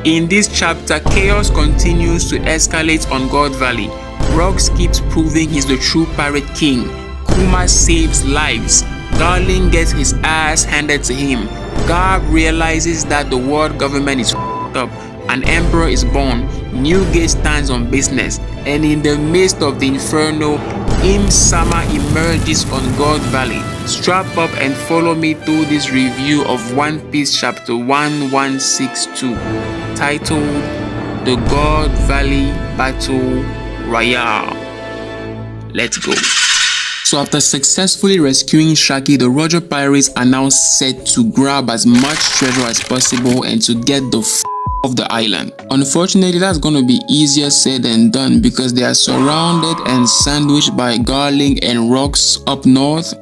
In this chapter, chaos continues to escalate on God Valley. Rocks keeps proving he's the true pirate king. Kuma saves lives. Garling gets his ass handed to him. Garb realizes that the world government is up. An emperor is born. Newgate stands on business. And in the midst of the inferno, Im Sama emerges on God Valley. Strap up and follow me through this review of One Piece chapter 1162, titled The God Valley Battle Royale. Let's go. So after successfully rescuing Shaki, the Roger pirates are now set to grab as much treasure as possible and to get the off the island. Unfortunately, that's gonna be easier said than done because they are surrounded and sandwiched by Garling and Rocks up north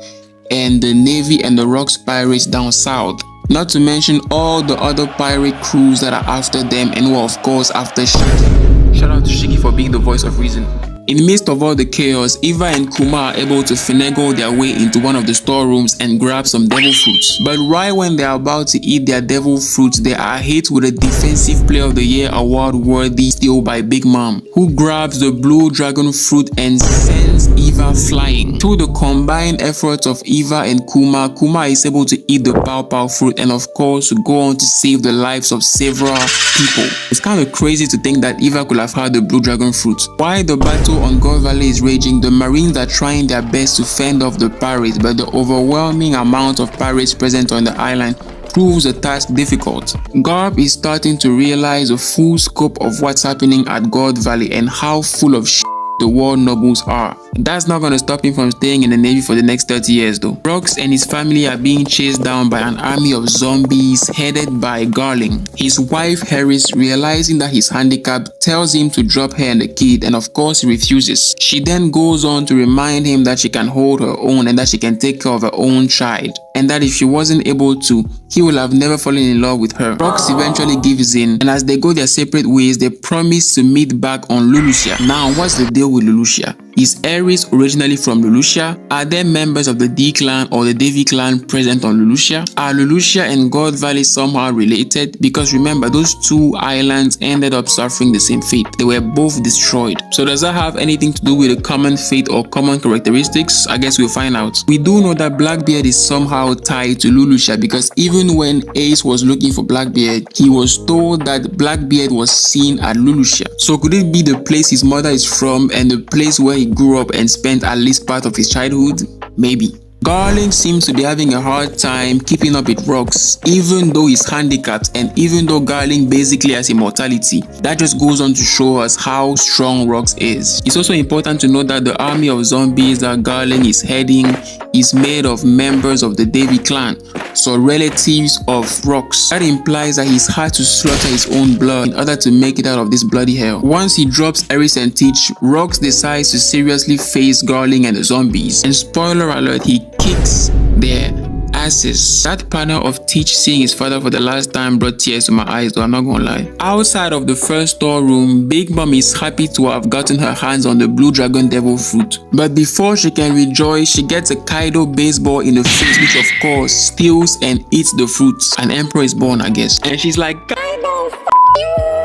and the Navy and the Rocks pirates down south. Not to mention all the other pirate crews that are after them and who are of course after Shiki. Shout out to Shiki for being the voice of reason. In the midst of all the chaos, Eva and Kuma are able to finagle their way into one of the storerooms and grab some devil fruits. But right when they are about to eat their devil fruits, they are hit with a Defensive Player of the Year award worthy steal by Big Mom, who grabs the blue dragon fruit and sends Eva flying. Through the combined efforts of Eva and Kuma, Kuma is able to eat the Pow Pow fruit and of course to go on to save the lives of several people. It's kind of crazy to think that Eva could have had the blue dragon fruit. While the battle on God Valley is raging, the Marines are trying their best to fend off the pirates, but the overwhelming amount of pirates present on the island proves the task difficult. Garb is starting to realize the full scope of what's happening at God Valley and how full of shit the war nobles are. That's not gonna stop him from staying in the Navy for the next 30 years though. Rocks and his family are being chased down by an army of zombies headed by Garling. His wife Harris, realizing that he's handicapped, tells him to drop her and the kid, and of course he refuses. She then goes on to remind him that she can hold her own and that she can take care of her own child, and that if she wasn't able to, he will have never fallen in love with her. Rocks eventually gives in, and as they go their separate ways, they promise to meet back on Lulusia. Now, what's the deal with Lulusia? Is Ares originally from Lulusia? Are there members of the D clan or the Davy clan present on Lulusia? Are Lulusia and God Valley somehow related? Because remember, those two islands ended up suffering the same fate. They were both destroyed. So does that have anything to do with a common fate or common characteristics? I guess we'll find out. We do know that Blackbeard is somehow tied to Lulusia because even when Ace was looking for Blackbeard, he was told that Blackbeard was seen at Lulusia. So could it be the place his mother is from and the place where he grew up and spent at least part of his childhood? Maybe. Garling seems to be having a hard time keeping up with Rocks, even though he's handicapped and even though Garling basically has immortality. That just goes on to show us how strong Rocks is. It's also important to note that the army of zombies that Garling is heading is made of members of the Davy clan, so relatives of Rocks. That implies that he's had to slaughter his own blood in order to make it out of this bloody hell. Once he drops Ares and Teach, Rocks decides to seriously face Garling and the zombies. And spoiler alert, he kicks their asses. That panel of Teach seeing his father for the last time brought tears to my eyes though, I'm not gonna lie. Outside of the first storeroom, Big Mom is happy to have gotten her hands on the blue dragon devil fruit. But before she can rejoice, she gets a Kaido baseball in the face, which of course steals and eats the fruits. An emperor is born, I guess. And she's like, Kaido, f you!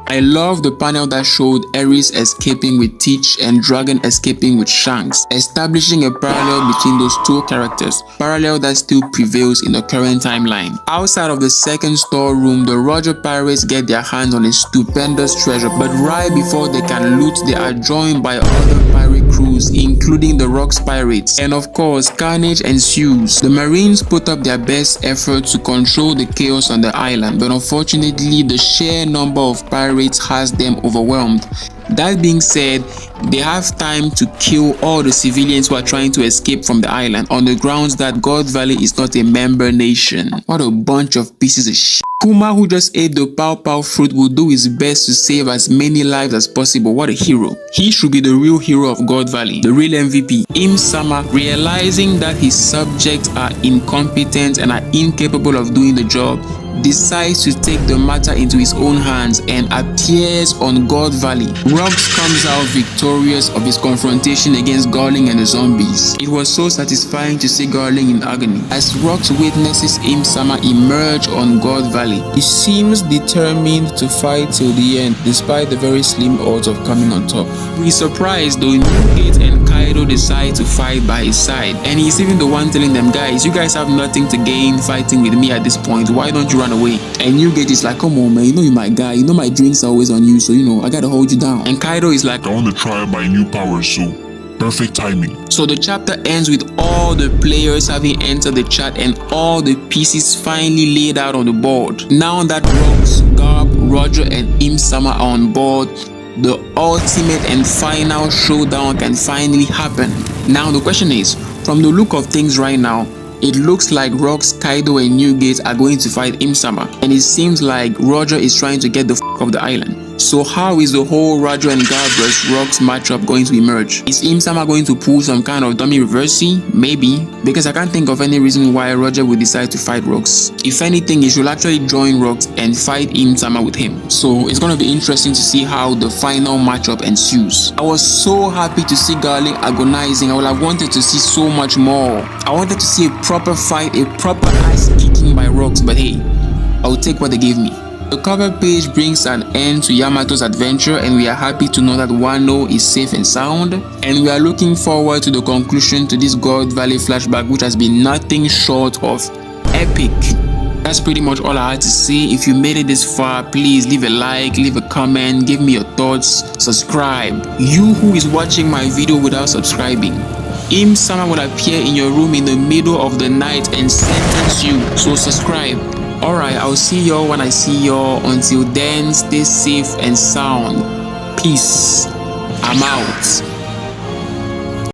I love the panel that showed Ares escaping with Teach and Dragon escaping with Shanks, establishing a parallel between those two characters, parallel that still prevails in the current timeline. Outside of the second storeroom, the Roger pirates get their hands on a stupendous treasure, but right before they can loot, they are joined by other pirate crews, including the Rocks pirates, and of course, carnage ensues. The Marines put up their best effort to control the chaos on the island, but unfortunately, the sheer number of pirates has them overwhelmed. That being said, they have time to kill all the civilians who are trying to escape from the island on the grounds that God Valley is not a member nation. What a bunch of pieces of shit. Kuma, who just ate the Pow Pow fruit, will do his best to save as many lives as possible. What a hero. He should be the real hero of God Valley, the real MVP. Im Sama, realizing that his subjects are incompetent and are incapable of doing the job, decides to take the matter into his own hands and appears on God Valley. Rocks comes out victorious of his confrontation against Garling and the zombies. It was so satisfying to see Garling in agony. As Rocks witnesses Im Sama emerge on God Valley, he seems determined to fight till the end despite the very slim odds of coming on top. We're surprised though Newgate and Kaido decide to fight by his side, and he's even the one telling them, guys, you guys have nothing to gain fighting with me at this point, why don't you run away? And Newgate is like, come on man, you know you're my guy, you know my drinks are always on you, so you know I gotta hold you down. And Kaido is like, I want to try my new powers, so perfect timing. So the chapter ends with all the players having entered the chat and all the pieces finally laid out on the board. Now that Rocks, Garp, Roger and Im Sama are on board, the ultimate and final showdown can finally happen. Now the question is, from the look of things right now, it looks like Rocks, Kaido and Newgate are going to fight Im Sama, and it seems like Roger is trying to get the f off the island. So how is the whole Roger and Garp vs Rocks matchup going to emerge? Is Im Sama going to pull some kind of dummy reversey? Maybe, because I can't think of any reason why Roger would decide to fight Rocks. If anything, he should actually join Rocks and fight Im Sama with him. So it's gonna be interesting to see how the final matchup ensues. I was so happy to see Garling agonizing. I would have wanted to see so much more. I wanted to see a proper fight, a proper ass kicking by Rocks, but hey, I'll take what they gave me. The cover page brings an end to Yamato's adventure, and we are happy to know that Wano is safe and sound, and we are looking forward to the conclusion to this God Valley flashback, which has been nothing short of epic. That's pretty much all I had to say. If you made it this far, please leave a like, leave a comment, give me your thoughts, subscribe. You who is watching my video without subscribing, Im Sama will appear in your room in the middle of the night and sentence you, so subscribe. Alright, I'll see y'all when I see y'all. Until then, stay safe and sound. Peace. I'm out.